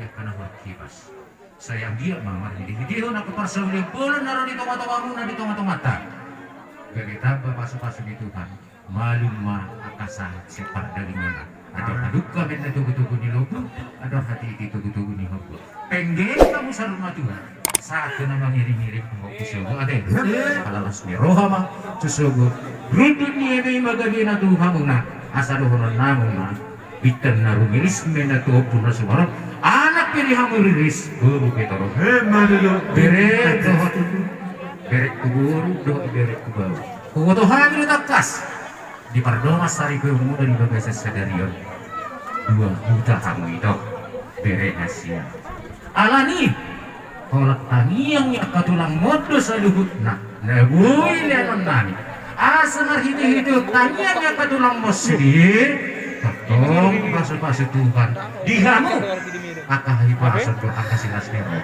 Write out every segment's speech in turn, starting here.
dia kana berkibas. Sayang dia mamar di video nak keparsawli bulan naruh di tongah-tongah muna di tongah-tongah mata. Berita pasuk-pasuk itu kan malum ma akasa separ dari mana. Ada aduka men tugu-tugu ni logo, ada hati itu tugu-tugu ni hobo. Penggeng kamu saruna Tuhan. Satu nama ngiri-ngiri ko kusugo ade. Kalalas ni roha ma kusugo. Rutun ni ebe magabi na Tuhan mo na asaluhon namo na. Bitan na rumilis men na tuho puna suwara. Anak pilihan mo rilis guru petoro. Beret beret kuburu do beret kubaru. Kugotohan ni takas. Di Pardomas sari ko yung muda di bagasa sa dariyon 2 juta kamu itu bere hasil alani kolak tangiang yang katulang modus sa luhut na nabuhi lianon nami asa narhiti-hiti tangiang yang katulang mosir totong pasal-pasal Tuhan dihamu akahi pasal ko akasilas nero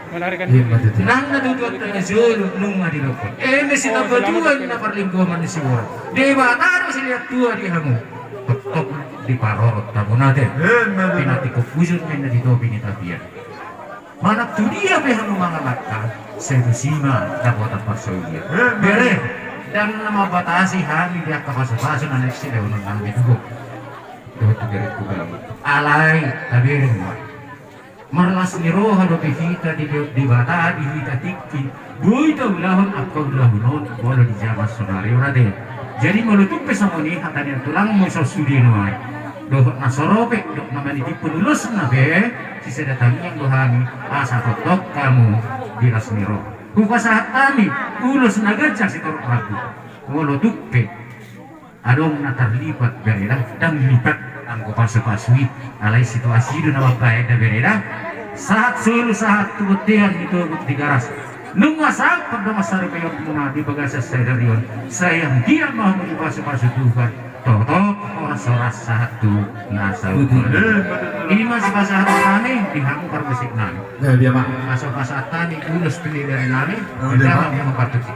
nang natutut na zulog nung madilokot mesi na batuan na parlingkuman ni siwara dewa taro sila tua dihamu tok di parorot tamu natin pinati ko pusun men na dito binitabian manak tu dia behang mga mata sedusima dapat pasoya bere dan nama batasi hami dia kapaso-paso na next sila unang nang bitugo do tu bere ko alay tabirin mo marlas ni roha do pihita di bata di hita tikki buita ulahon ako ulahonon wala di jamas sonario rade jadi melutup pesamoni hatanya tulang mo sa sudino ay do nasoropek do naman iti penulus na be si datang yang dohani asa totok kamu di rasmiro kupasahat kami ulus nagajak si torok ragu melutupe adong natarlipat bereda dan lipat ang kupasupasui alay situasi do na mapayag na bereda saat sulu saat tubutihan itu di garas nung masak pagda masari kayo muna di bagasa sa dariyon sayang dia mau menipasupasuk Tuhan totok oras-oras satu nasa utuh ini masih pasah tani dihangu karmusik nami dia mak masuk pasah tani ulus pilih dari nami dalam yang mempatuhi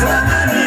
Selama